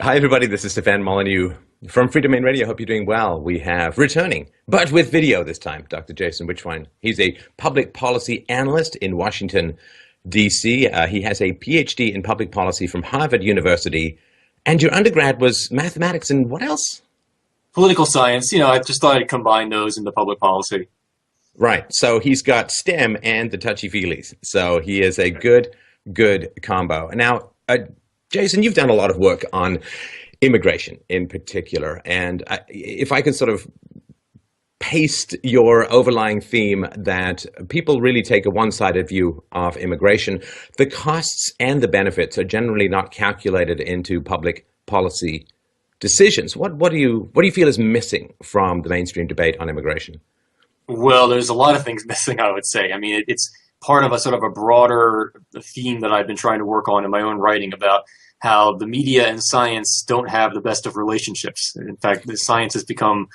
Hi, everybody. This is Stefan Molyneux from Free Domain Radio. Hope you're doing well. We have returning, but with video this time, Dr. Jason Richwine. He's a public policy analyst in Washington, D.C. He has a PhD in public policy from Harvard University. And your undergrad was mathematics and what else? Political science. I just thought I'd combine those into public policy. Right. So he's got STEM and the touchy-feelies. So he is a good combo. Now, Jason, you've done a lot of work on immigration in particular, and if I could sort of paste your overlying theme that people really take a one-sided view of immigration, the costs and the benefits are generally not calculated into public policy decisions. What do you feel is missing from the mainstream debate on immigration? Well, there's a lot of things missing, I would say. I mean, it's part of a sort of a broader theme that I've been trying to work on in my own writing about how the media and science don't have the best of relationships. In fact, the science has become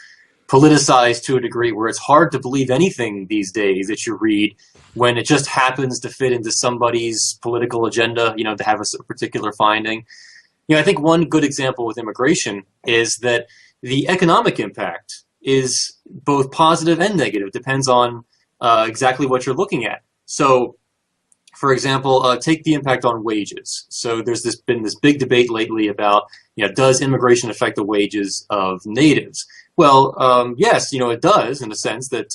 politicized to a degree where it's hard to believe anything these days that you read when it just happens to fit into somebody's political agenda, to have a particular finding. I think one good example with immigration is that the economic impact is both positive and negative. It depends on exactly what you're looking at. So, for example, take the impact on wages. So there's been this big debate lately about, does immigration affect the wages of natives? Well, yes, it does in the sense that,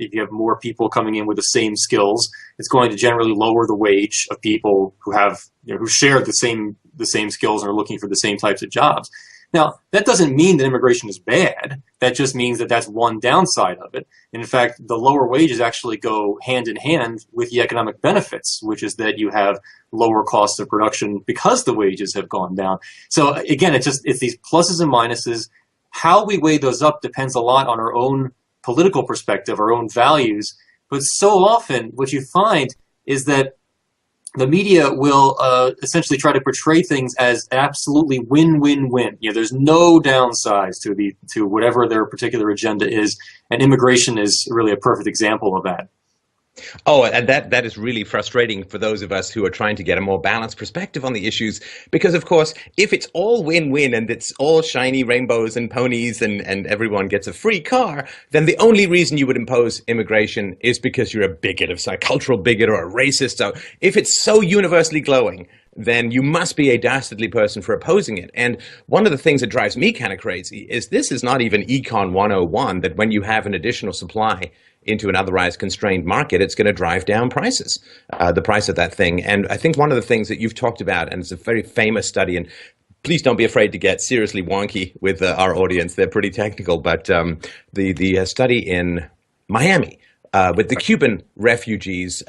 if you have more people coming in with the same skills, it's going to generally lower the wage of people who have, who share the same skills and are looking for the same types of jobs. Now, that doesn't mean that immigration is bad. That just means that that's one downside of it. And in fact, the lower wages actually go hand in hand with the economic benefits, which is that you have lower costs of production because the wages have gone down. So again, it's these pluses and minuses. How we weigh those up depends a lot on our own political perspective, our own values. But so often what you find is that the media will essentially try to portray things as absolutely win-win-win. There's no downsides to whatever their particular agenda is, and immigration is really a perfect example of that. Oh, and that is really frustrating for those of us who are trying to get a more balanced perspective on the issues, because of course, if it's all win-win and it's all shiny rainbows and ponies and everyone gets a free car, then the only reason you would impose immigration is because you're a bigot, a cultural bigot or a racist. So if it's so universally glowing, then you must be a dastardly person for opposing it. And one of the things that drives me kind of crazy is this is not even Econ 101, that when you have an additional supply into an otherwise constrained market, it's going to drive down prices, the price of that thing. And I think one of the things that you've talked about, and it's a very famous study, and please don't be afraid to get seriously wonky with our audience. They're pretty technical, but the study in Miami with the Cuban refugees,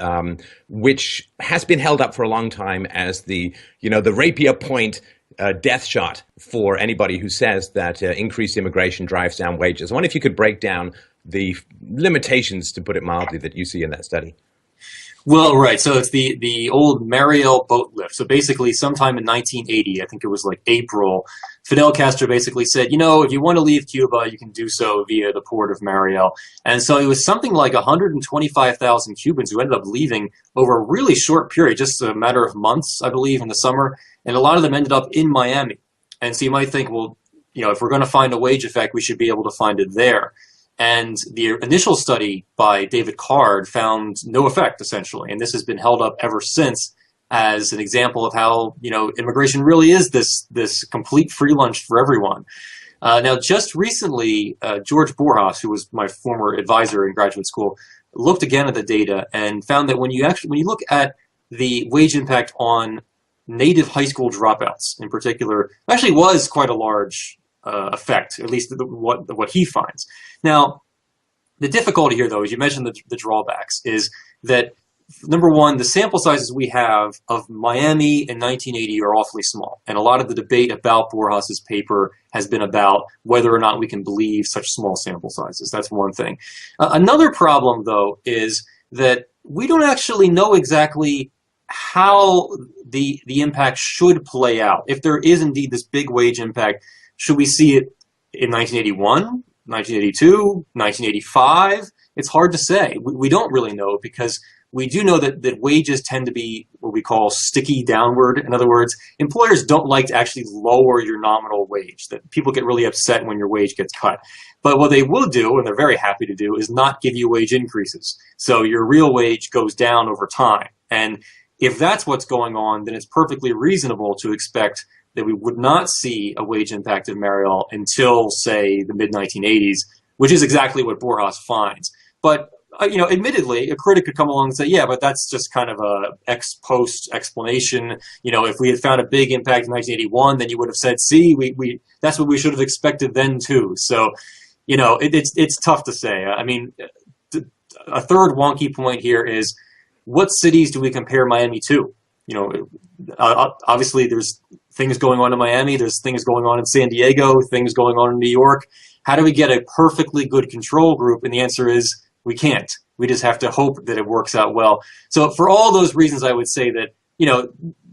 which has been held up for a long time as the rapier point death shot for anybody who says that increased immigration drives down wages. I wonder if you could break down the limitations, to put it mildly, that you see in that study. Well, right. So it's the old Mariel boat lift. So basically, sometime in 1980, I think it was like April, Fidel Castro basically said, if you want to leave Cuba, you can do so via the port of Mariel. And so it was something like 125,000 Cubans who ended up leaving over a really short period, just a matter of months, I believe, in the summer. And a lot of them ended up in Miami. And so you might think, well, if we're going to find a wage effect, we should be able to find it there. And the initial study by David Card found no effect, essentially. And this has been held up ever since as an example of how, immigration really is this complete free lunch for everyone. Now, just recently, George Borjas, who was my former advisor in graduate school, looked again at the data and found that when you look at the wage impact on native high school dropouts in particular, actually was quite a large effect, at least what he finds. Now, the difficulty here, though, as you mentioned the drawbacks, is that, number one, the sample sizes we have of Miami in 1980 are awfully small. And a lot of the debate about Borjas's paper has been about whether or not we can believe such small sample sizes. That's one thing. Another problem, though, is that we don't actually know exactly how the impact should play out. If there is indeed this big wage impact, should we see it in 1981, 1982, 1985? It's hard to say. We don't really know because we do know that wages tend to be what we call sticky downward. In other words, employers don't like to actually lower your nominal wage. That people get really upset when your wage gets cut. But what they will do, and they're very happy to do, is not give you wage increases. So your real wage goes down over time. And if that's what's going on, then it's perfectly reasonable to expect that we would not see a wage impact of Mariel until, say, the mid-1980s, which is exactly what Borjas finds. But admittedly, a critic could come along and say, yeah, but that's just kind of a ex post explanation. If we had found a big impact in 1981, then you would have said, see, we that's what we should have expected then too. So, it's tough to say. I mean, a third wonky point here is, what cities do we compare Miami to? Obviously there's things going on in Miami, there's things going on in San Diego, things going on in New York. How do we get a perfectly good control group? And the answer is, we can't. We just have to hope that it works out well. So for all those reasons, I would say that,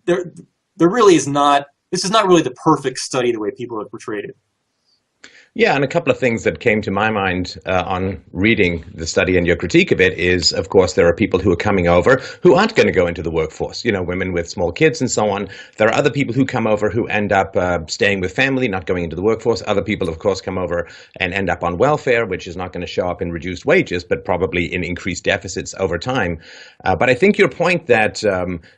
there really is not, this is not really the perfect study the way people have portrayed it. Yeah, and a couple of things that came to my mind on reading the study and your critique of it is, of course, there are people who are coming over who aren't going to go into the workforce, women with small kids and so on. There are other people who come over who end up staying with family, not going into the workforce. Other people, of course, come over and end up on welfare, which is not going to show up in reduced wages, but probably in increased deficits over time. But I think your point that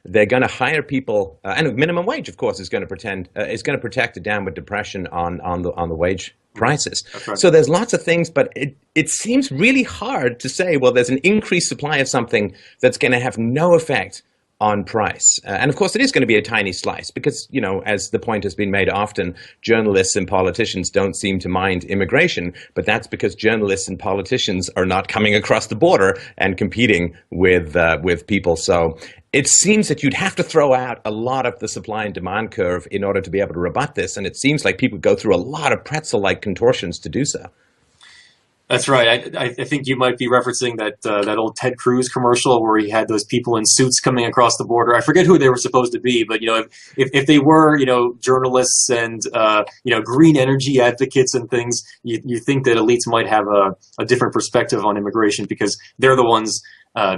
they're going to hire people, and minimum wage, of course, is going to protect a downward depression on the wage prices. Right. So there's lots of things, but it seems really hard to say, well, there's an increased supply of something that's going to have no effect on price. And of course, it is going to be a tiny slice because, as the point has been made often, journalists and politicians don't seem to mind immigration, but that's because journalists and politicians are not coming across the border and competing with people. So it seems that you'd have to throw out a lot of the supply and demand curve in order to be able to rebut this. And it seems like people go through a lot of pretzel-like contortions to do so. That's right. I think you might be referencing that old Ted Cruz commercial where he had those people in suits coming across the border. I forget who they were supposed to be, but if they were journalists and green energy advocates and things, you think that elites might have a different perspective on immigration because they're the ones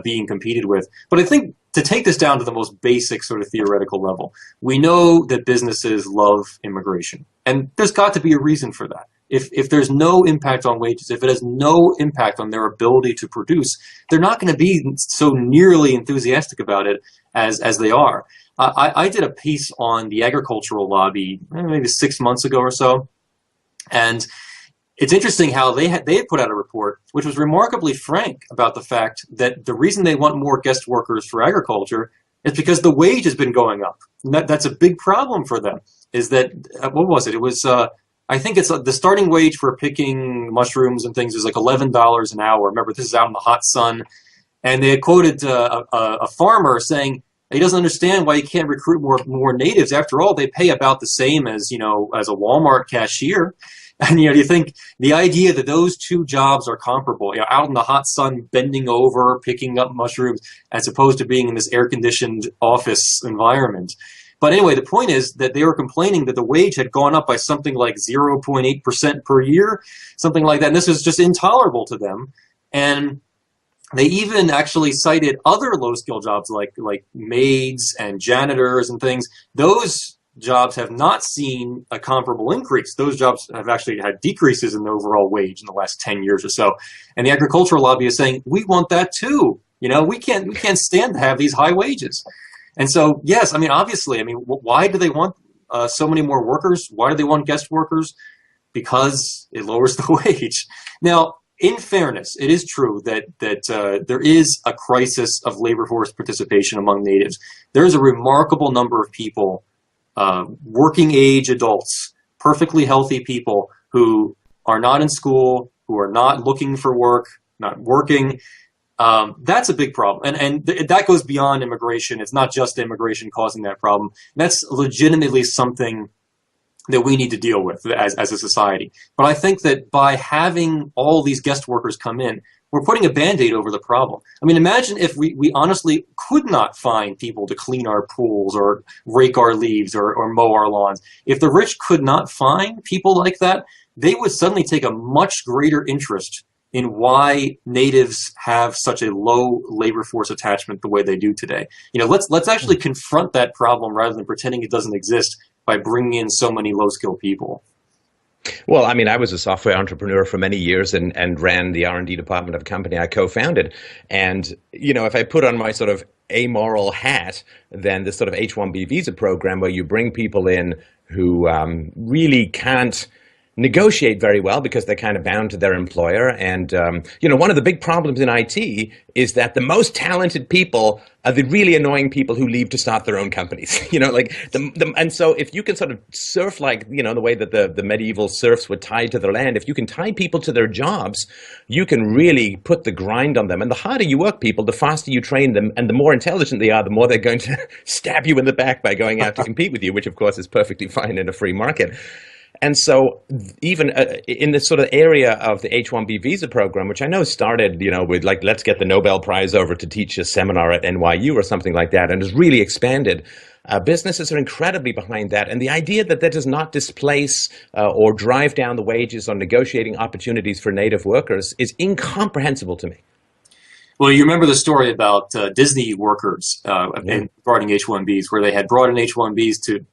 being competed with. But I think to take this down to the most basic sort of theoretical level, we know that businesses love immigration, and there's got to be a reason for that. If there's no impact on wages, if it has no impact on their ability to produce, they're not going to be so nearly enthusiastic about it as they are. I did a piece on the agricultural lobby maybe 6 months ago or so, and it's interesting how they had put out a report which was remarkably frank about the fact that the reason they want more guest workers for agriculture is because the wage has been going up. And that's a big problem for them. Is that what was it? It was I think it's the starting wage for picking mushrooms and things is like $11 an hour. Remember, this is out in the hot sun, and they had quoted a farmer saying he doesn't understand why he can't recruit more natives. After all, they pay about the same as as a Walmart cashier. And you think the idea that those two jobs are comparable, out in the hot sun, bending over, picking up mushrooms, as opposed to being in this air-conditioned office environment. But anyway, the point is that they were complaining that the wage had gone up by something like 0.8% per year, something like that. And this was just intolerable to them. And they even actually cited other low-skill jobs like maids and janitors and things. Those jobs have not seen a comparable increase. Those jobs have actually had decreases in the overall wage in the last 10 years or so. And the agricultural lobby is saying, we want that too. We can't stand to have these high wages. And so, yes, obviously, why do they want so many more workers? Why do they want guest workers? Because it lowers the wage. Now, in fairness, it is true that there is a crisis of labor force participation among natives. There is a remarkable number of people, working age adults, perfectly healthy people who are not in school, who are not looking for work, not working. That's a big problem. And that goes beyond immigration. It's not just immigration causing that problem. That's legitimately something that we need to deal with as a society. But I think that by having all these guest workers come in, we're putting a Band-Aid over the problem. Imagine if we honestly could not find people to clean our pools or rake our leaves or mow our lawns. If the rich could not find people like that, they would suddenly take a much greater interest in why natives have such a low labor force attachment the way they do today. Let's actually confront that problem rather than pretending it doesn't exist by bringing in so many low-skilled people. Well, I mean, I was a software entrepreneur for many years and ran the R&D department of a company I co-founded. And, if I put on my sort of amoral hat, then this sort of H-1B visa program where you bring people in who really can't negotiate very well because they're kind of bound to their employer. And, one of the big problems in IT is that the most talented people are the really annoying people who leave to start their own companies. And so if you can sort of surf like, the way that the medieval serfs were tied to their land, if you can tie people to their jobs, you can really put the grind on them. And the harder you work people, the faster you train them, and the more intelligent they are, the more they're going to stab you in the back by going out to compete with you, which of course is perfectly fine in a free market. And so even in this sort of area of the H-1B visa program, which I know started, with like, let's get the Nobel Prize over to teach a seminar at NYU or something like that, and has really expanded. Businesses are incredibly behind that. And the idea that that does not displace or drive down the wages on negotiating opportunities for native workers is incomprehensible to me. Well, you remember the story about Disney workers regarding H-1Bs, where they had brought in H-1Bs to,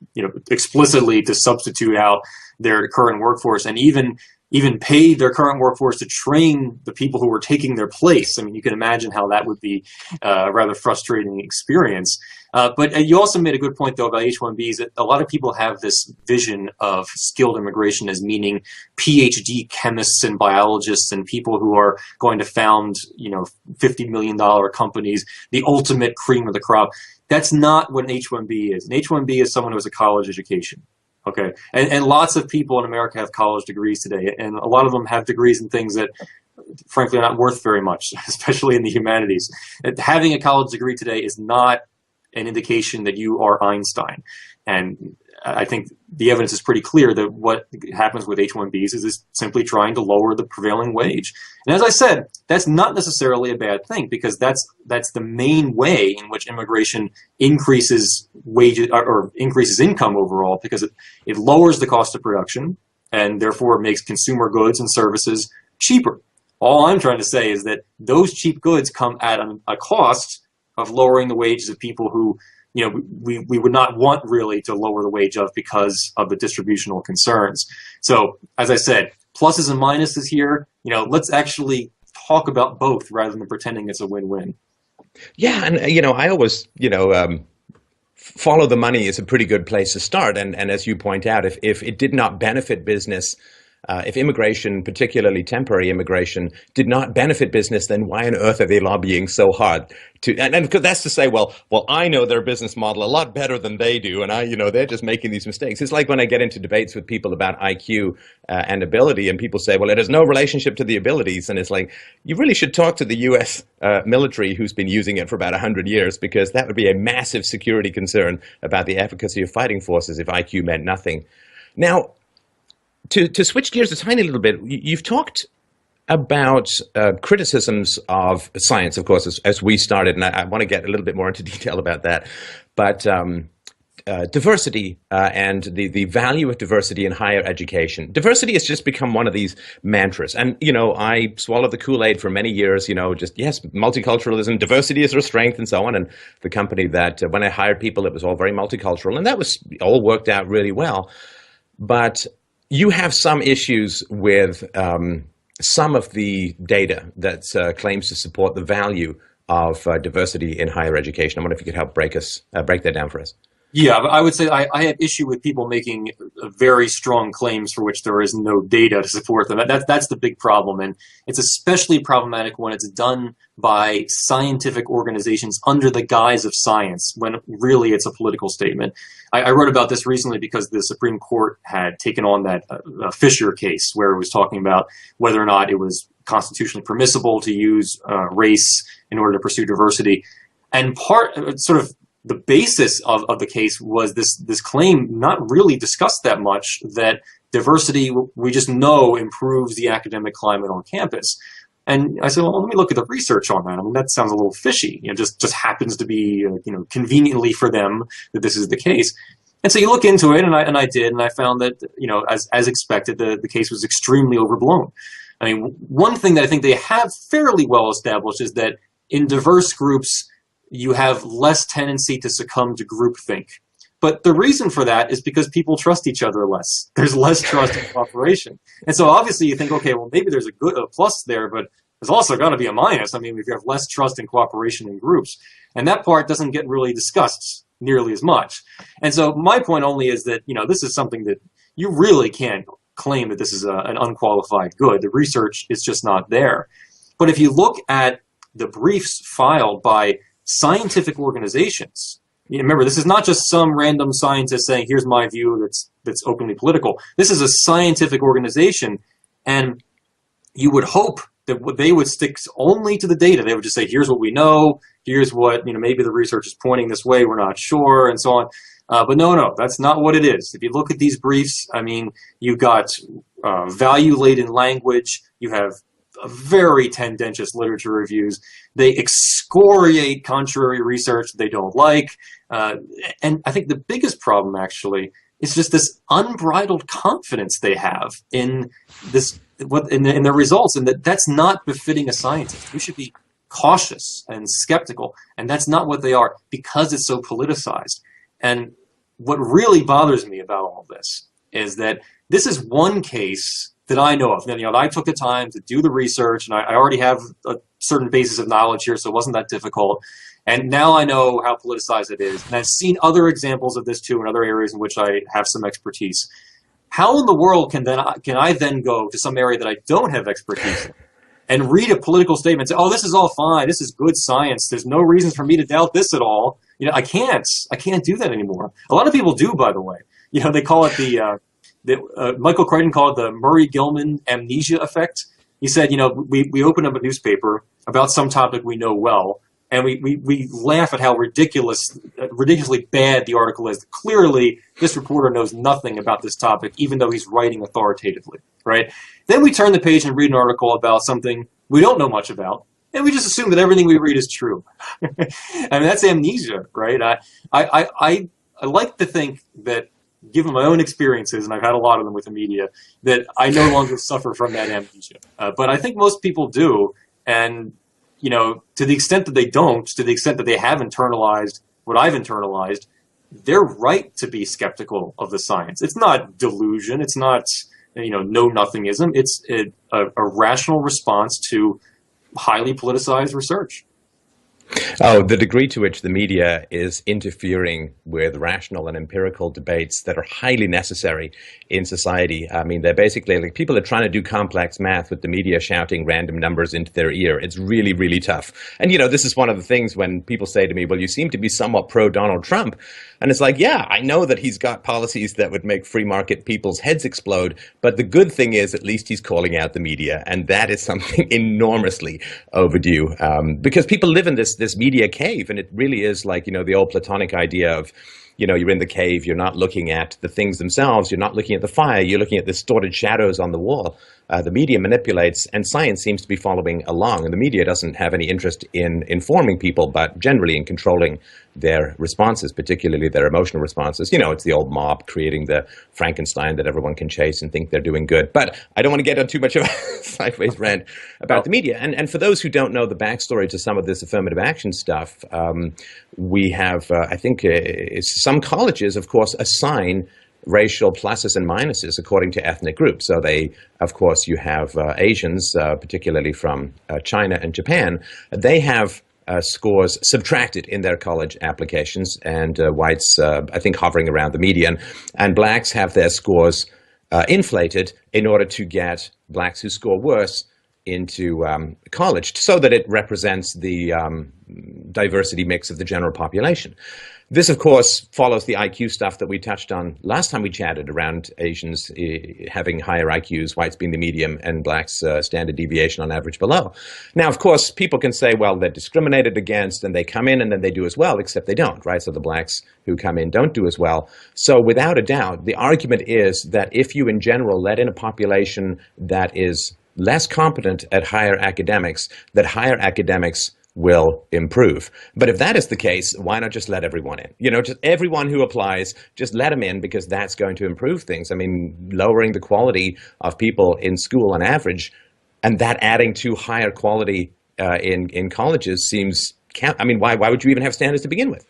explicitly to substitute out their current workforce, and even paid their current workforce to train the people who were taking their place. I mean, you can imagine how that would be a rather frustrating experience. But you also made a good point, though, about H-1Bs. That a lot of people have this vision of skilled immigration as meaning PhD chemists and biologists and people who are going to found, $50 million companies, the ultimate cream of the crop. That's not what an H-1B is. An H-1B is someone who has a college education. Okay, and lots of people in America have college degrees today, and a lot of them have degrees in things that, frankly, are not worth very much, especially in the humanities. Having a college degree today is not an indication that you are Einstein. And I think the evidence is pretty clear that what happens with H-1Bs is simply trying to lower the prevailing wage. And as I said, that's not necessarily a bad thing, because that's the main way in which immigration increases wages or increases income overall, because it lowers the cost of production and therefore makes consumer goods and services cheaper. All I'm trying to say is that those cheap goods come at a cost of lowering the wages of people who we would not want really to lower the wage of because of the distributional concerns. So, as I said, pluses and minuses here. Let's actually talk about both rather than pretending it's a win-win. Yeah, and I always follow the money is a pretty good place to start. And as you point out, if it did not benefit business, if immigration, particularly temporary immigration, did not benefit business, then why on earth are they lobbying so hard to? And that's to say, well, I know their business model a lot better than they do, and they're just making these mistakes. It's like when I get into debates with people about IQ and ability, and people say, well, it has no relationship to the abilities, and it's like, you really should talk to the U.S. Military, who's been using it for about 100 years, because that would be a massive security concern about the efficacy of fighting forces if IQ meant nothing. Now, to switch gears a tiny little bit, you've talked about criticisms of science, of course, as we started, and I want to get a little bit more into detail about that. But diversity and the value of diversity in higher education. Diversity has just become one of these mantras. And, I swallowed the Kool-Aid for many years, yes, multiculturalism, diversity is our strength, and so on. And the company that, when I hired people, it was all very multicultural. And that was all worked out really well. But you have some issues with some of the data that claims to support the value of diversity in higher education. I wonder if you could help break that down for us. Yeah, I would say I have issue with people making very strong claims for which there is no data to support them. That's the big problem, and it's especially problematic when it's done by scientific organizations under the guise of science, when really it's a political statement. I wrote about this recently because the Supreme Court had taken on that Fisher case, where it was talking about whether or not it was constitutionally permissible to use race in order to pursue diversity. And the basis of the case was this claim, not really discussed that much, that diversity, we just know, improves the academic climate on campus. And I said, well, let me look at the research on that. I mean, that sounds a little fishy. Just happens to be, conveniently for them that this is the case. And so you look into it, and I did, and I found that, as expected, the case was extremely overblown. I mean, one thing that I think they have fairly well established is that in diverse groups, you have less tendency to succumb to groupthink. But the reason for that is because people trust each other less. There's less trust and cooperation. And so obviously you think, okay, well, maybe there's a plus there, but there's also got to be a minus. I mean, if you have less trust and cooperation in groups. And that part doesn't get really discussed nearly as much. And so my point only is that, this is something that you really can't claim that this is an unqualified good. The research is just not there. But if you look at the briefs filed by scientific organizations, remember, this is not just some random scientist saying, here's my view that's openly political. This is a scientific organization, and you would hope that they would stick only to the data. They would just say, here's what we know, here's what, maybe the research is pointing this way, we're not sure, and so on. But no, that's not what it is. If you look at these briefs, I mean, you've got value-laden language, you have very tendentious literature reviews. They excoriate contrary research they don't like. And I think the biggest problem, actually, is just this unbridled confidence they have in in their results, and that's not befitting a scientist. We should be cautious and skeptical, and that's not what they are because it's so politicized. And what really bothers me about all of this is that this is one case that I know of. I took the time to do the research, and I already have a certain basis of knowledge here, so it wasn't that difficult. And now I know how politicized it is. And I've seen other examples of this too in other areas in which I have some expertise. How in the world can I then go to some area that I don't have expertise in and read a political statement and say, oh, this is all fine, this is good science, there's no reasons for me to doubt this at all? I can't do that anymore. A lot of people do, by the way. They call it Michael Crichton called it the Murray-Gilman amnesia effect. He said, we open up a newspaper about some topic we know well, and we laugh at how ridiculously bad the article is. Clearly, this reporter knows nothing about this topic, even though he's writing authoritatively, right? Then we turn the page and read an article about something we don't know much about, and we just assume that everything we read is true. I mean, that's amnesia, right? I like to think that, given my own experiences, and I've had a lot of them with the media, that I no longer suffer from that amnesia. But I think most people do, and to the extent that they don't, to the extent that they have internalized what I've internalized, they're right to be skeptical of the science. It's not delusion. It's not, know-nothingism. It's a rational response to highly politicized research. Oh, the degree to which the media is interfering with rational and empirical debates that are highly necessary in society. I mean, they're basically like people are trying to do complex math with the media shouting random numbers into their ear. It's really, really tough. And, this is one of the things when people say to me, well, you seem to be somewhat pro-Donald Trump. And it's like, yeah, I know that he's got policies that would make free market people's heads explode. But the good thing is at least he's calling out the media. And that is something enormously overdue because people live in this media cave. And it really is like, the old Platonic idea of, you're in the cave, you're not looking at the things themselves, you're not looking at the fire, you're looking at the distorted shadows on the wall. The media manipulates, and science seems to be following along. And the media doesn't have any interest in informing people, but generally in controlling their responses, particularly their emotional responses. It's the old mob creating the Frankenstein that everyone can chase and think they're doing good. But I don't want to get on too much of a sideways rant about the media. And for those who don't know the backstory to some of this affirmative action stuff, we have, I think, some colleges, of course, assign racial pluses and minuses according to ethnic groups. So of course, you have Asians, particularly from China and Japan, they have scores subtracted in their college applications, and whites, I think, hovering around the median, and blacks have their scores inflated in order to get blacks who score worse into college so that it represents the diversity mix of the general population. This, of course, follows the IQ stuff that we touched on last time we chatted around Asians having higher IQs, whites being the medium, and blacks standard deviation on average below. Now, of course, people can say, well, they're discriminated against and they come in and then they do as well, except they don't, right? So the blacks who come in don't do as well. So without a doubt, the argument is that if you in general let in a population that is less competent at higher academics, that higher academics will improve. But if that is the case, why not just let everyone in? Just everyone who applies, just let them in, because that's going to improve things. I mean, lowering the quality of people in school on average and that adding to higher quality in colleges seems. I mean, why would you even have standards to begin with?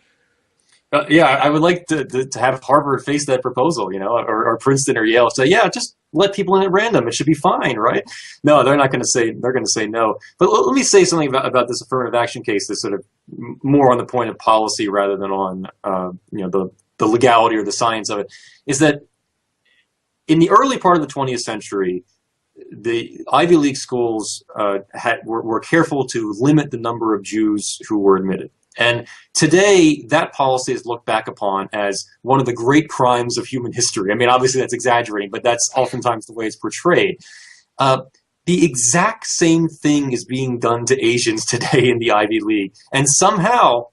Yeah, I would like to have Harvard face that proposal, or Princeton or Yale say, yeah, just let people in at random. It should be fine, right? No, they're not going to say, they're going to say no. But let me say something about this affirmative action case that's sort of more on the point of policy rather than on, the legality or the science of it, is that in the early part of the 20th century, the Ivy League schools were careful to limit the number of Jews who were admitted. And today, that policy is looked back upon as one of the great crimes of human history. I mean, obviously that's exaggerating, but that's oftentimes the way it's portrayed. The exact same thing is being done to Asians today in the Ivy League. And somehow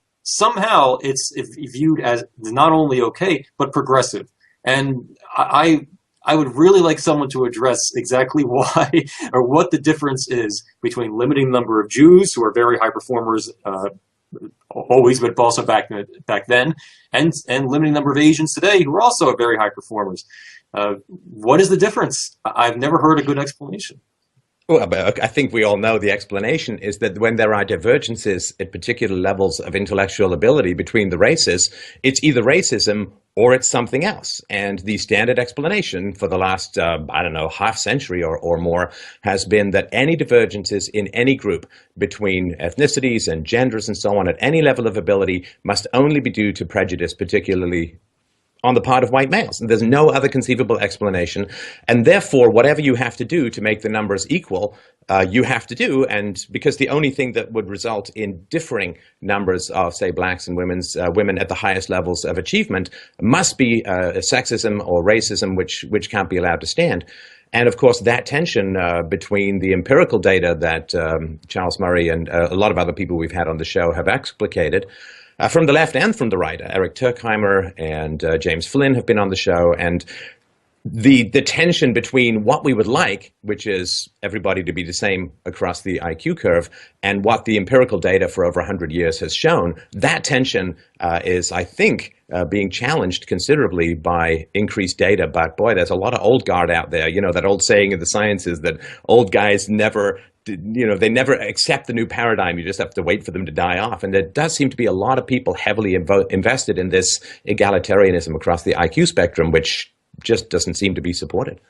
it's viewed as not only okay, but progressive. And I would really like someone to address exactly why or what the difference is between limiting the number of Jews who are very high performers always, but also back then, and limiting the number of Asians today who are also very high performers. What is the difference? I've never heard a good explanation. Well, but I think we all know the explanation is that when there are divergences at particular levels of intellectual ability between the races, it's either racism or it's something else. And the standard explanation for the last, half century or more has been that any divergences in any group between ethnicities and genders and so on at any level of ability must only be due to prejudice, particularly on the part of white males. And there's no other conceivable explanation. And therefore, whatever you have to do to make the numbers equal, you have to do. And because the only thing that would result in differing numbers of, say, blacks and women at the highest levels of achievement must be sexism or racism, which can't be allowed to stand. And of course, that tension between the empirical data that Charles Murray and a lot of other people we've had on the show have explicated, from the left and from the right. Eric Turkheimer and James Flynn have been on the show, and the tension between what we would like, which is everybody to be the same across the IQ curve, and what the empirical data for over 100 years has shown, that tension is, I think, being challenged considerably by increased data. But boy, there's a lot of old guard out there. You know, that old saying in the sciences that old guys never accept the new paradigm. You just have to wait for them to die off. And there does seem to be a lot of people heavily invested in this egalitarianism across the IQ spectrum, which just doesn't seem to be supported.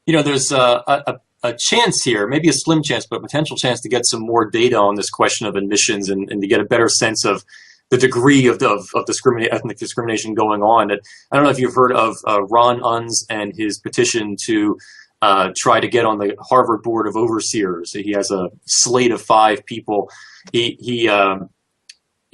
There's a chance here, maybe a slim chance, but a potential chance to get some more data on this question of admissions and to get a better sense of the degree of ethnic discrimination going on. I don't know if you've heard of Ron Unz and his petition to try to get on the Harvard Board of Overseers. He has a slate of 5 people.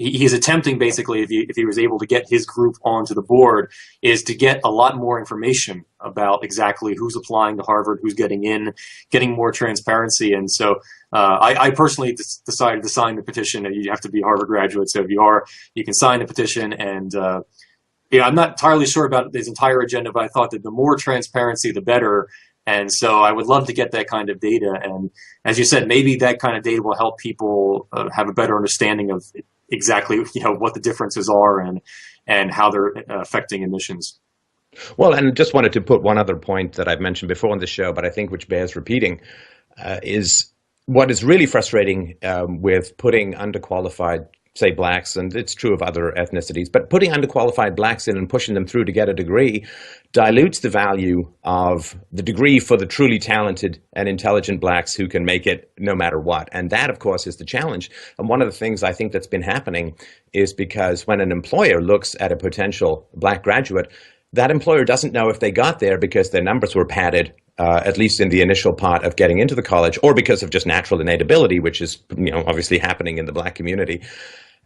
He's attempting, basically, if he was able to get his group onto the board, is to get a lot more information about exactly who's applying to Harvard, who's getting in, getting more transparency. And so I personally decided to sign the petition. And you have to be a Harvard graduate, so if you are, you can sign the petition. And I'm not entirely sure about his entire agenda, but I thought that the more transparency, the better. And so I would love to get that kind of data. And as you said, maybe that kind of data will help people have a better understanding of exactly what the differences are and how they're affecting admissions. Well, and just wanted to put one other point that I've mentioned before on the show, but I think which bears repeating, is what is really frustrating with putting underqualified, say, blacks, and it's true of other ethnicities, but putting underqualified blacks in and pushing them through to get a degree dilutes the value of the degree for the truly talented and intelligent blacks who can make it no matter what. And that, of course, is the challenge. And one of the things I think that's been happening is because when an employer looks at a potential black graduate, that employer doesn't know if they got there because their numbers were padded, at least in the initial part of getting into the college, or because of just natural innate ability, which is obviously happening in the black community.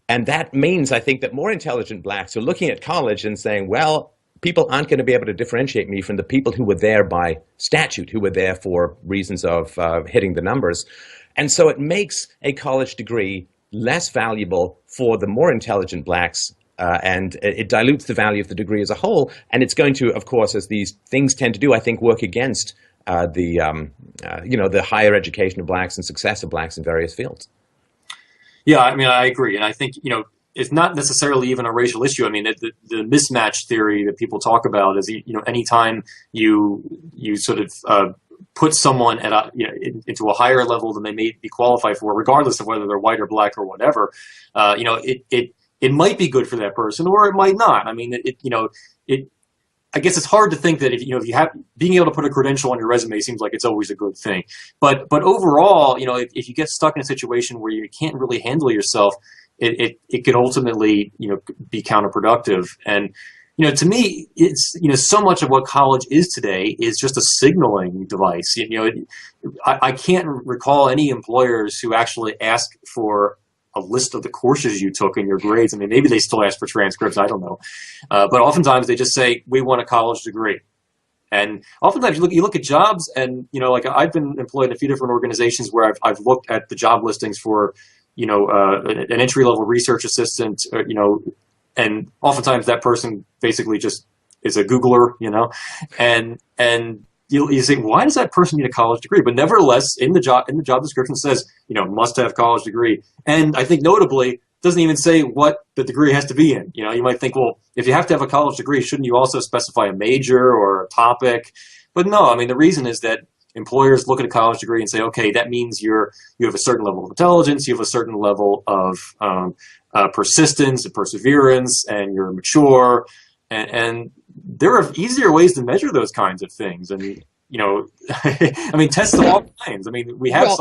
And that means, I think, that more intelligent blacks are looking at college and saying, well, people aren't going to be able to differentiate me from the people who were there by statute, who were there for reasons of hitting the numbers. And so it makes a college degree less valuable for the more intelligent blacks, and it dilutes the value of the degree as a whole. And it's going to, of course, as these things tend to do, I think, work against the higher education of blacks and success of blacks in various fields. Yeah, I mean, I agree. And I think, it's not necessarily even a racial issue. I mean, the mismatch theory that people talk about is, anytime you sort of put someone at into a higher level than they may be qualified for, regardless of whether they're white or black or whatever. It might be good for that person, or it might not. I mean, I guess it's hard to think that if you have being able to put a credential on your resume seems like it's always a good thing. But overall, if you get stuck in a situation where you can't really handle yourself, it could ultimately be counterproductive. And to me, it's so much of what college is today is just a signaling device. I can't recall any employers who actually ask for a list of the courses you took and your grades. I mean, maybe they still ask for transcripts. I don't know. But oftentimes they just say, we want a college degree. And oftentimes you look at jobs and, like I've been employed in a few different organizations where I've looked at the job listings for, an entry-level research assistant, and oftentimes that person basically just is a Googler, and you say, why does that person need a college degree? But nevertheless, in the job description says, must have college degree. And I think notably, doesn't even say what the degree has to be in. You might think, well, if you have to have a college degree, shouldn't you also specify a major or a topic? But no, I mean, the reason is that employers look at a college degree and say, okay, that means you have a certain level of intelligence, you have a certain level of persistence and perseverance, and you're mature. And there are easier ways to measure those kinds of things. And, I mean, tests of all kinds. I mean, we have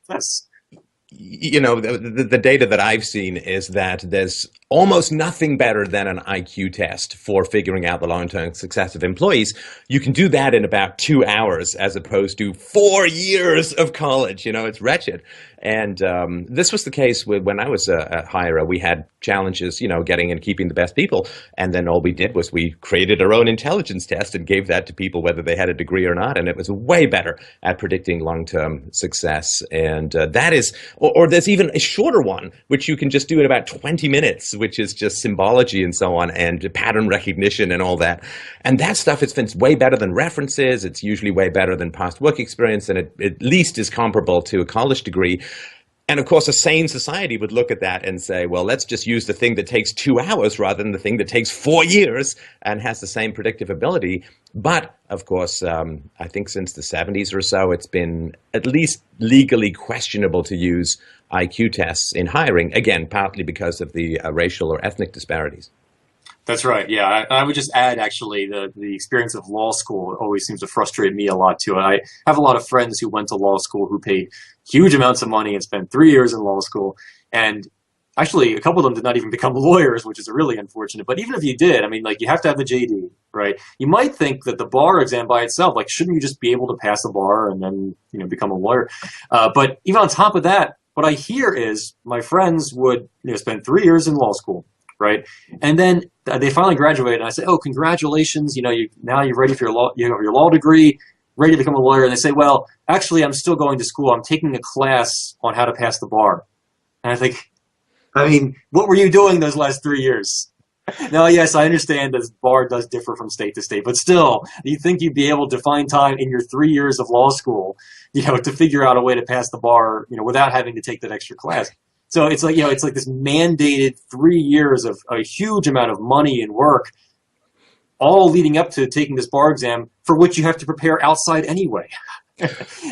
tests. The data that I've seen is that there's almost nothing better than an IQ test for figuring out the long-term success of employees. You can do that in about 2 hours as opposed to 4 years of college. It's wretched. And this was the case when I was a hirer. We had challenges, getting and keeping the best people. And then all we did was we created our own intelligence test and gave that to people whether they had a degree or not. And it was way better at predicting long-term success. And that is, or there's even a shorter one, which you can just do in about 20 minutes, which is just symbology and so on, and pattern recognition and all that. And that stuff, it's way better than references. It's usually way better than past work experience, and it at least is comparable to a college degree. And of course, a sane society would look at that and say, well, let's just use the thing that takes 2 hours rather than the thing that takes 4 years and has the same predictive ability. But of course, I think since the 70s or so, it's been at least legally questionable to use IQ tests in hiring, again, partly because of the racial or ethnic disparities. That's right. Yeah, I would just add, actually, the experience of law school always seems to frustrate me a lot, too. I have a lot of friends who went to law school who paid huge amounts of money and spent 3 years in law school. And actually, a couple of them did not even become lawyers, which is really unfortunate. But even if you did, I mean, like, you have to have the JD, right? You might think that the bar exam by itself, like, shouldn't you just be able to pass the bar and then, become a lawyer? But even on top of that, what I hear is my friends would spend 3 years in law school, right? And then they finally graduated, and I say, "Oh, congratulations! Now you're ready for your law degree, ready to become a lawyer." And they say, "Well, actually, I'm still going to school. I'm taking a class on how to pass the bar." And I think, I mean, what were you doing those last 3 years? Now, yes, I understand that bar does differ from state to state, but still, you think you'd be able to find time in your 3 years of law school, to figure out a way to pass the bar, without having to take that extra class. So it's like, it's like this mandated 3 years of a huge amount of money and work, all leading up to taking this bar exam, for which you have to prepare outside anyway.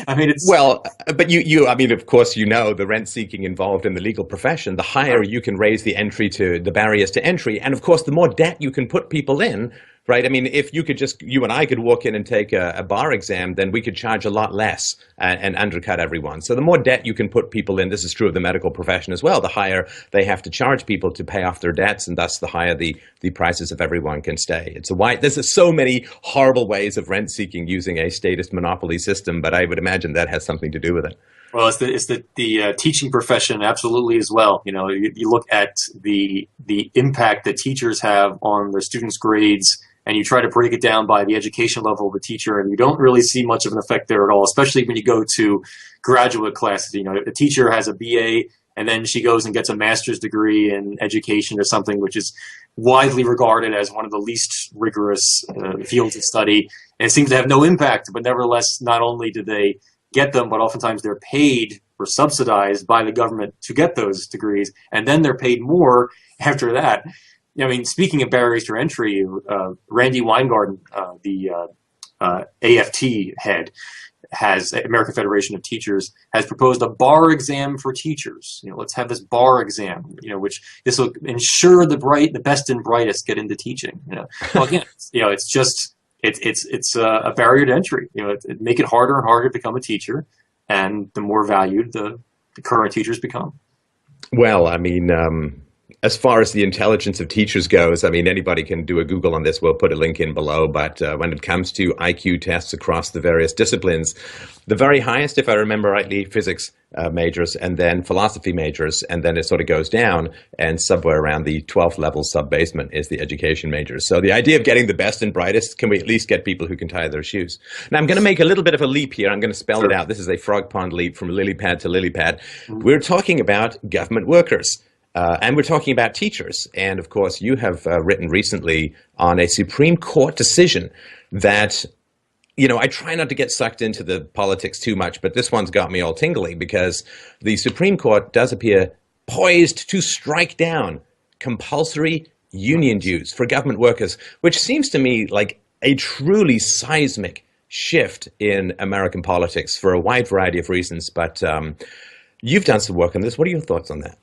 I mean, it's... Well, but I mean, of course, the rent seeking involved in the legal profession, the higher you can raise the barriers to entry. And of course, the more debt you can put people in, right? I mean, if you and I could walk in and take a bar exam, then we could charge a lot less and undercut everyone. So the more debt you can put people in, this is true of the medical profession as well, the higher they have to charge people to pay off their debts, and thus the higher the prices of everyone can stay. There's so many horrible ways of rent seeking using a statist monopoly system, but I would imagine that has something to do with it. Well, it's the teaching profession absolutely as well. You look at the impact that teachers have on their students' grades, and you try to break it down by the education level of the teacher, and you don't really see much of an effect there at all, especially when you go to graduate classes. A teacher has a BA, and then she goes and gets a master's degree in education or something, which is widely regarded as one of the least rigorous fields of study, and it seems to have no impact. But nevertheless, not only do they get them, but oftentimes they're paid or subsidized by the government to get those degrees, and then they're paid more after that. I mean, speaking of barriers to entry, Randy Weingarten, the AFT head, American Federation of Teachers has proposed a bar exam for teachers. Let's have this bar exam, which this will ensure the best and brightest get into teaching. Well, again, it's a barrier to entry. It make it harder and harder to become a teacher, and the more valued the current teachers become. Well, I mean, as far as the intelligence of teachers goes, I mean, anybody can do a Google on this. We'll put a link in below. But when it comes to IQ tests across the various disciplines, the very highest, if I remember rightly, physics majors, and then philosophy majors, and then it sort of goes down, and somewhere around the 12th level sub-basement is the education majors. So the idea of getting the best and brightest, can we at least get people who can tie their shoes? Now, I'm going to make a little bit of a leap here. I'm going to spell it out. This is a frog pond leap from lily pad to lily pad. We're talking about government workers. And we're talking about teachers. And of course, you have written recently on a Supreme Court decision that, I try not to get sucked into the politics too much, but this one's got me all tingly because the Supreme Court does appear poised to strike down compulsory union dues for government workers, which seems to me like a truly seismic shift in American politics for a wide variety of reasons. But you've done some work on this. What are your thoughts on that?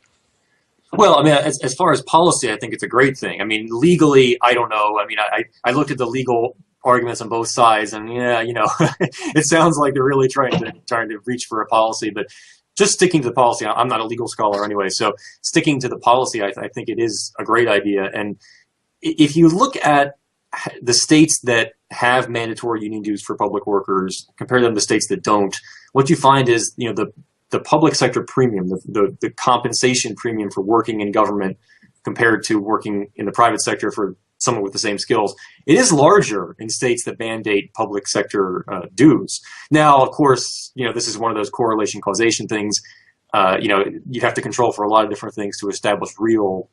Well, I mean, as far as policy, I think it's a great thing. I mean, legally, I don't know. I mean, I looked at the legal arguments on both sides, and it sounds like they're really trying to reach for a policy. But just sticking to the policy, I'm not a legal scholar anyway, so sticking to the policy, I think it is a great idea. And if you look at the states that have mandatory union dues for public workers, compare them to states that don't, what you find is, the public sector premium, the compensation premium for working in government compared to working in the private sector for someone with the same skills, it is larger in states that mandate public sector dues. Now, of course, this is one of those correlation causation things. You'd have to control for a lot of different things to establish real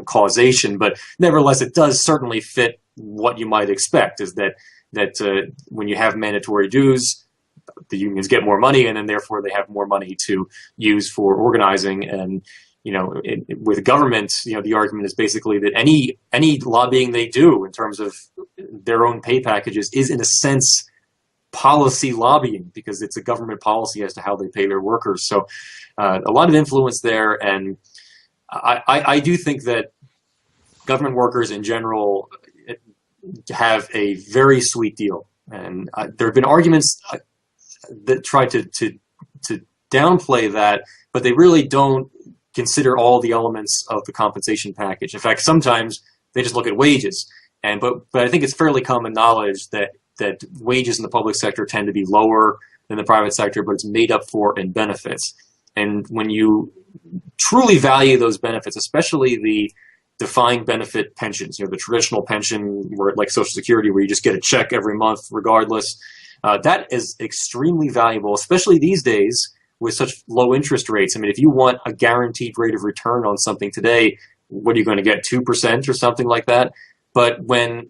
causation, but nevertheless, it does certainly fit what you might expect, is that when you have mandatory dues, the unions get more money, and then therefore they have more money to use for organizing. And with government, the argument is basically that any lobbying they do in terms of their own pay packages is, in a sense, policy lobbying, because it's a government policy as to how they pay their workers. So a lot of influence there, and I do think that government workers in general have a very sweet deal, and there have been arguments that try to downplay that, but they really don't consider all the elements of the compensation package. In fact, sometimes they just look at wages, but I think it's fairly common knowledge that wages in the public sector tend to be lower than the private sector, but it's made up for in benefits. And when you truly value those benefits, especially the defined benefit pensions, the traditional pension, like Social Security, where you just get a check every month regardless, that is extremely valuable, especially these days with such low interest rates. I mean, if you want a guaranteed rate of return on something today, what are you going to get, 2% or something like that? But when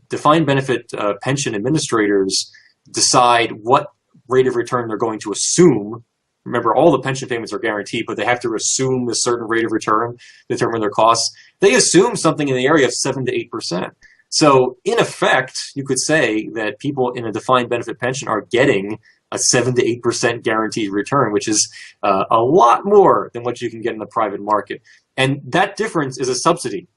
defined benefit pension administrators decide what rate of return they're going to assume, remember, all the pension payments are guaranteed, but they have to assume a certain rate of return to determine their costs. They assume something in the area of 7 to 8%. So in effect, you could say that people in a defined benefit pension are getting a 7 to 8% guaranteed return, which is a lot more than what you can get in the private market. And that difference is a subsidy,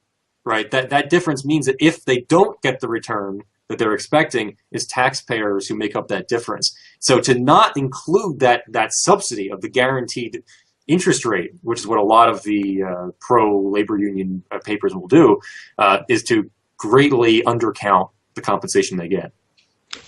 right? That difference means that if they don't get the return that they're expecting, it's taxpayers who make up that difference. So to not include that subsidy of the guaranteed interest rate, which is what a lot of the pro-labor union papers will do, is to greatly undercount the compensation they get.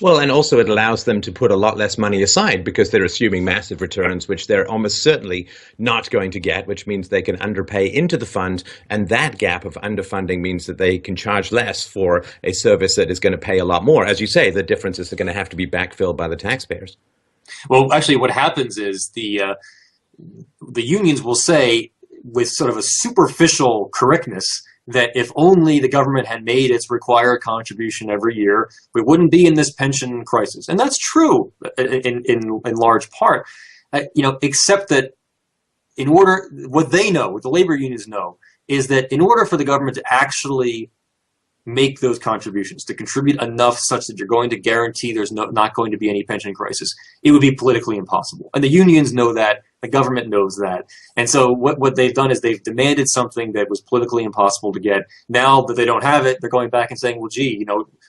Well, and also it allows them to put a lot less money aside because they're assuming massive returns, which they're almost certainly not going to get, which means they can underpay into the fund. And that gap of underfunding means that they can charge less for a service that is going to pay a lot more. As you say, the differences are going to have to be backfilled by the taxpayers. Well, actually, what happens is the unions will say, with sort of a superficial correctness, that if only the government had made its required contribution every year, we wouldn't be in this pension crisis. And that's true in large part, except that what they know, what the labor unions know, is that in order for the government to actually make those contributions, to contribute enough such that you're going to guarantee there's not going to be any pension crisis, it would be politically impossible. And the unions know that. The government knows that. And so what they've done is they've demanded something that was politically impossible to get. Now that they don't have it, they're going back and saying, well, gee,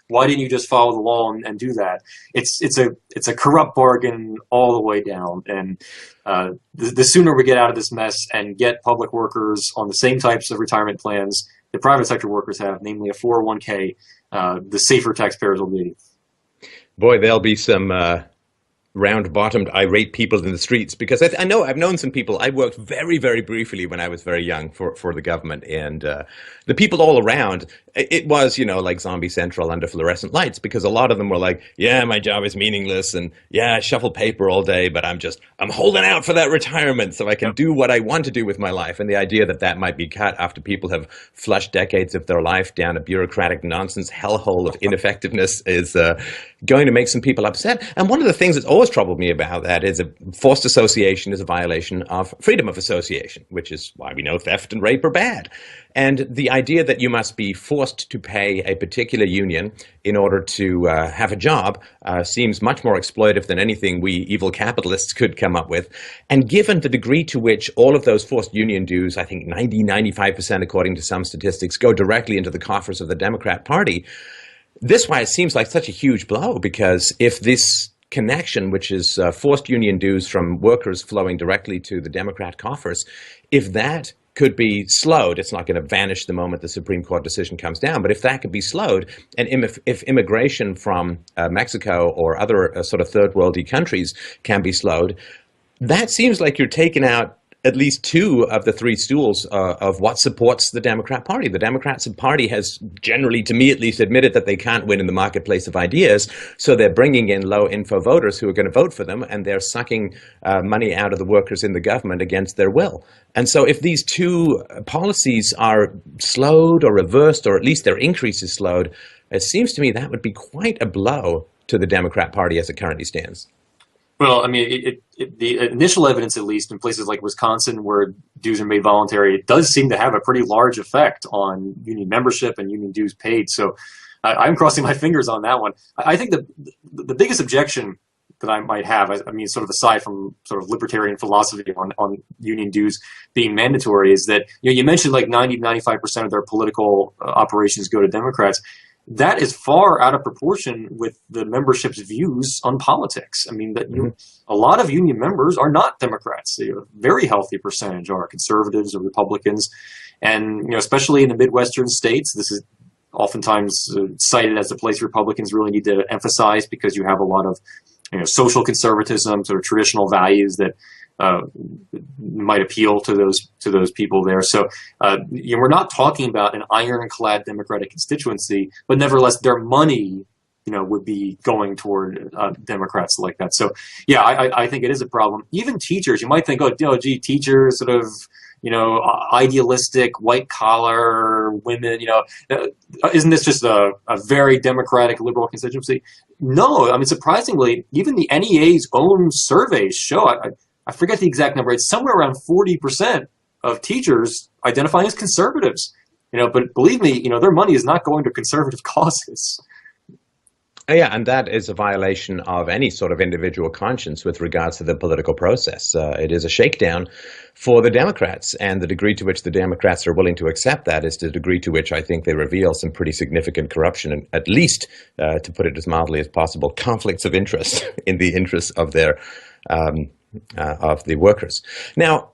why didn't you just follow the law and do that? It's a corrupt bargain all the way down. And the sooner we get out of this mess and get public workers on the same types of retirement plans that private sector workers have, namely a 401k, the safer taxpayers will be. Boy, there'll be some round-bottomed, irate people in the streets, because I know I've known some people. I worked very, very briefly when I was very young for the government, and the people all around, it was, like Zombie Central under fluorescent lights, because a lot of them were like, yeah, my job is meaningless, and yeah, I shuffle paper all day, but I'm holding out for that retirement so I can do what I want to do with my life. And the idea that might be cut after people have flushed decades of their life down a bureaucratic nonsense hellhole of ineffectiveness is going to make some people upset. And one of the things that's always troubled me about that is a forced association is a violation of freedom of association, which is why we know theft and rape are bad. And the idea that you must be forced to pay a particular union in order to have a job seems much more exploitive than anything we evil capitalists could come up with. And given the degree to which all of those forced union dues, I think 95% according to some statistics, go directly into the coffers of the Democrat Party, this is why it seems like such a huge blow, because if this connection, which is forced union dues from workers flowing directly to the Democrat coffers, if that could be slowed, it's not going to vanish the moment the Supreme Court decision comes down, but if that could be slowed, and if immigration from Mexico or other sort of third worldy countries can be slowed, that seems like you're taking out at least two of the three stools of what supports the Democrat Party. The Democrat Party has generally, to me at least, admitted that they can't win in the marketplace of ideas, so they're bringing in low-info voters who are going to vote for them, and they're sucking money out of the workers in the government against their will. And so if these two policies are slowed or reversed, or at least their increase is slowed, it seems to me that would be quite a blow to the Democrat Party as it currently stands. Well, I mean, the initial evidence, at least in places like Wisconsin, where dues are made voluntary, it does seem to have a pretty large effect on union membership and union dues paid. So I'm crossing my fingers on that one. I think the biggest objection that I might have, I mean, sort of aside from sort of libertarian philosophy on union dues being mandatory, is that you mentioned like 95% of their political operations go to Democrats. That is far out of proportion with the membership's views on politics. I mean, a lot of union members are not Democrats. A very healthy percentage are conservatives or Republicans. And, especially in the Midwestern states, this is oftentimes cited as the place Republicans really need to emphasize, because you have a lot of social conservatism, sort of traditional values that might appeal to those people there. So we're not talking about an ironclad Democratic constituency, but nevertheless, their money, would be going toward Democrats like that. So yeah, I think it is a problem. Even teachers, you might think, gee, teachers sort of, idealistic, white collar women, isn't this just a very Democratic liberal constituency? No, I mean, surprisingly, even the NEA's own surveys show, I forget the exact number, it's somewhere around 40% of teachers identifying as conservatives. But believe me, their money is not going to conservative causes. Yeah, and that is a violation of any sort of individual conscience with regards to the political process. It is a shakedown for the Democrats, and the degree to which the Democrats are willing to accept that is the degree to which I think they reveal some pretty significant corruption, and at least, to put it as mildly as possible, conflicts of interest in the interests of their of the workers. Now,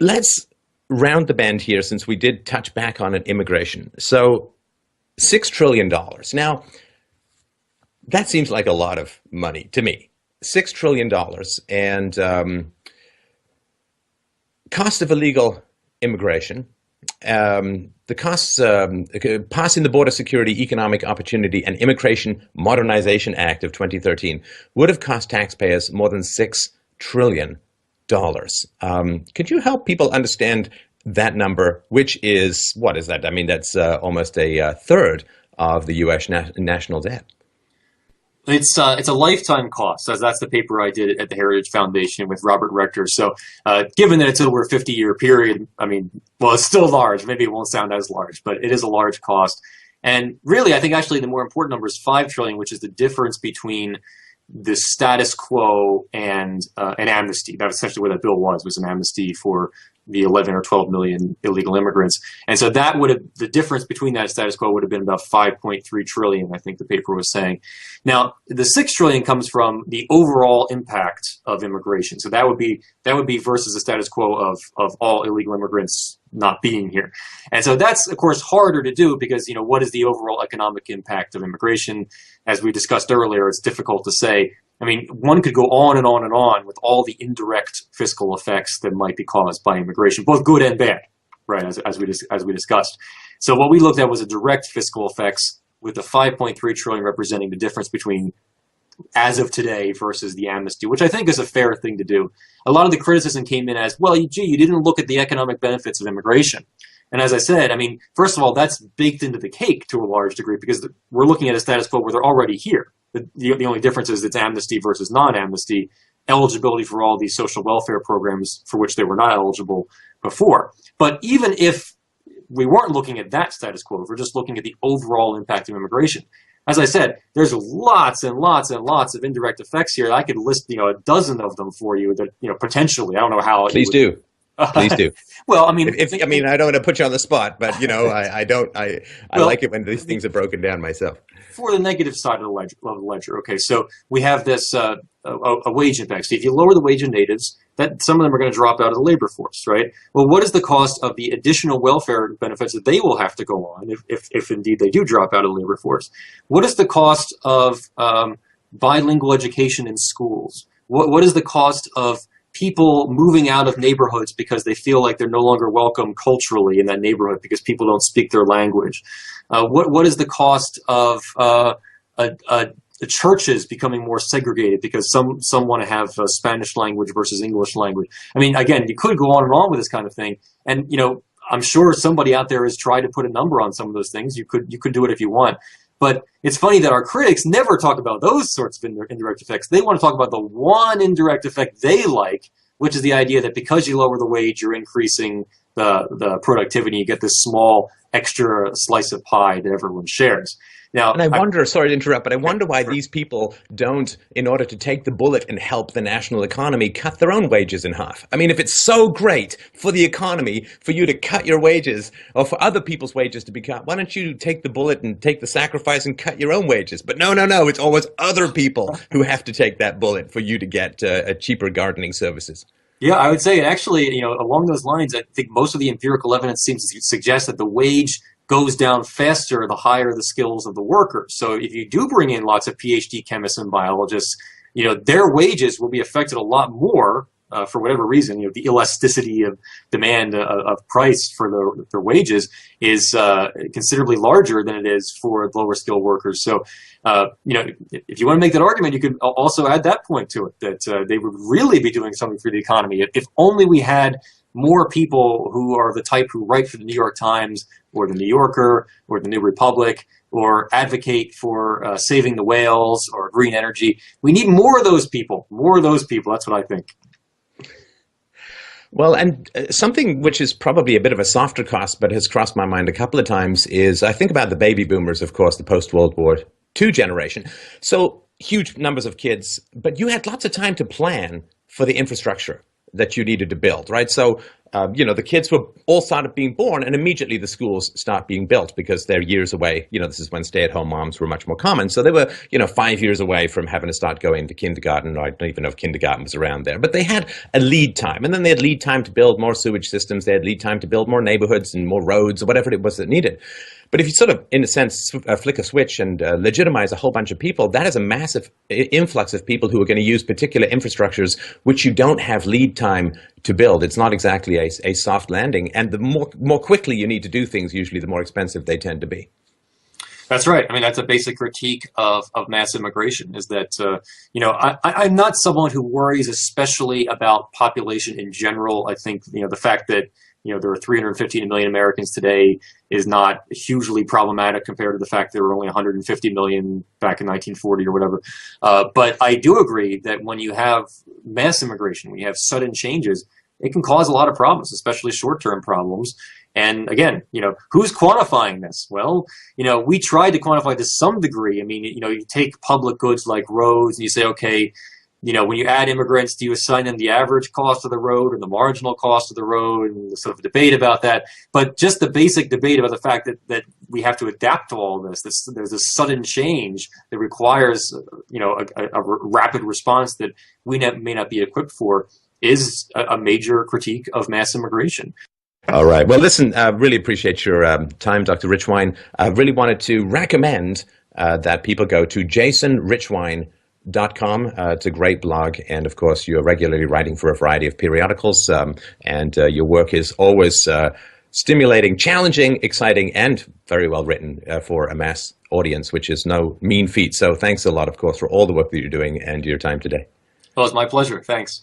let's round the bend here, since we did touch back on immigration. So, $6 trillion. Now, that seems like a lot of money to me. $6 trillion, and cost of illegal immigration, the costs, passing the Border Security, Economic Opportunity, and Immigration Modernization Act of 2013 would have cost taxpayers more than $6 trillion. Could you help people understand that number, which is, what is that? I mean, that's almost a third of the U.S. national debt. It's a lifetime cost. That's the paper I did at the Heritage Foundation with Robert Rector. So given that it's over a 50-year period, I mean, well, it's still large. Maybe it won't sound as large, but it is a large cost. And really, I think actually the more important number is 5 trillion, which is the difference between the status quo and an amnesty. That's essentially what that bill was an amnesty for the 11 or 12 million illegal immigrants. And so that would have, the difference between that status quo would have been about 5.3 trillion, I think the paper was saying. Now, the 6 trillion comes from the overall impact of immigration. So that would be versus the status quo of all illegal immigrants not being here. And so that's, of course, harder to do because, what is the overall economic impact of immigration? As we discussed earlier, it's difficult to say. I mean, one could go on and on and on with all the indirect fiscal effects that might be caused by immigration, both good and bad, right, as we discussed. So what we looked at was a direct fiscal effects with the 5.3 trillion representing the difference between as of today versus the amnesty, which I think is a fair thing to do. A lot of the criticism came in as, well, gee, you didn't look at the economic benefits of immigration. And as I said, I mean, first of all, that's baked into the cake to a large degree because we're looking at a status quo where they're already here. The only difference is it's amnesty versus non-amnesty, eligibility for all these social welfare programs for which they were not eligible before. But even if we weren't looking at that status quo, if we're just looking at the overall impact of immigration, as I said, there's lots and lots and lots of indirect effects here. I could list, a dozen of them for you that, potentially, I don't know how. Please do. Please do. Well, I mean, I don't want to put you on the spot, but I like it when these things are broken down myself. For the negative side of the ledger, okay, so we have this a wage impact. See, if you lower the wage of natives, that some of them are going to drop out of the labor force, right? Well, what is the cost of the additional welfare benefits that they will have to go on if indeed they do drop out of the labor force? What is the cost of bilingual education in schools? What is the cost of people moving out of neighborhoods because they feel like they're no longer welcome culturally in that neighborhood because people don't speak their language? What is the cost of the churches becoming more segregated because some want to have Spanish language versus English language? I mean, again, you could go on and on with this kind of thing, and I'm sure somebody out there has tried to put a number on some of those things. You could do it if you want. But it's funny that our critics never talk about those sorts of indirect effects. They want to talk about the one indirect effect they like, which is the idea that because you lower the wage, you're increasing the productivity. You get this small extra slice of pie that everyone shares. Now, and I wonder, sorry to interrupt, but I wonder why these people don't, in order to take the bullet and help the national economy, cut their own wages in half. I mean, if it's so great for the economy for you to cut your wages or for other people's wages to be cut, why don't you take the bullet and take the sacrifice and cut your own wages? But no, it's always other people who have to take that bullet for you to get cheaper gardening services. Yeah, I would say, and actually, along those lines, I think most of the empirical evidence seems to suggest that the wage goes down faster the higher the skills of the workers. So if you do bring in lots of PhD chemists and biologists, their wages will be affected a lot more for whatever reason. The elasticity of demand of price for their wages is considerably larger than it is for lower skilled workers. So, if you want to make that argument, you could also add that point to it, that they would really be doing something for the economy. If only we had more people who are the type who write for the New York Times or the New Yorker or the New Republic or advocate for saving the whales or green energy. We need more of those people. That's what I think. Well, and something which is probably a bit of a softer cost, but has crossed my mind a couple of times, is I think about the baby boomers, of course, the post-World War II generation. So huge numbers of kids, but you had lots of time to plan for the infrastructure that you needed to build, right? So, the kids were all started being born and immediately the schools start being built because they're years away. This is when stay-at-home moms were much more common. So they were, 5 years away from having to start going to kindergarten. I don't even know if kindergarten was around there, but they had a lead time. And then they had lead time to build more sewage systems. They had lead time to build more neighborhoods and more roads or whatever it was that needed. But if you sort of, in a sense, flick a switch and legitimize a whole bunch of people, that is a massive influx of people who are going to use particular infrastructures which you don't have lead time to build. It's not exactly a soft landing. And the more quickly you need to do things, usually the more expensive they tend to be. That's right. I mean, that's a basic critique of mass immigration is that, I'm not someone who worries especially about population in general. I think, the fact that there are 315 million Americans today is not hugely problematic compared to the fact there were only 150 million back in 1940 or whatever. But I do agree that when you have mass immigration, when you have sudden changes, it can cause a lot of problems, especially short-term problems. And again, who's quantifying this? Well, we tried to quantify to some degree. I mean, you take public goods like roads and you say, okay, when you add immigrants, do you assign them the average cost of the road or the marginal cost of the road? And there's sort of a debate about that. But just the basic debate about the fact that we have to adapt to all of this. There's a sudden change that requires, a rapid response that we may not be equipped for is a major critique of mass immigration. All right. Well, listen, really appreciate your time, Dr. Richwine. I really wanted to recommend that people go to jasonrichwine.com. It's a great blog, and of course you're regularly writing for a variety of periodicals, and your work is always stimulating, challenging, exciting, and very well written for a mass audience, which is no mean feat. So thanks a lot, of course, for all the work that you're doing and your time today. Well, it's my pleasure. Thanks.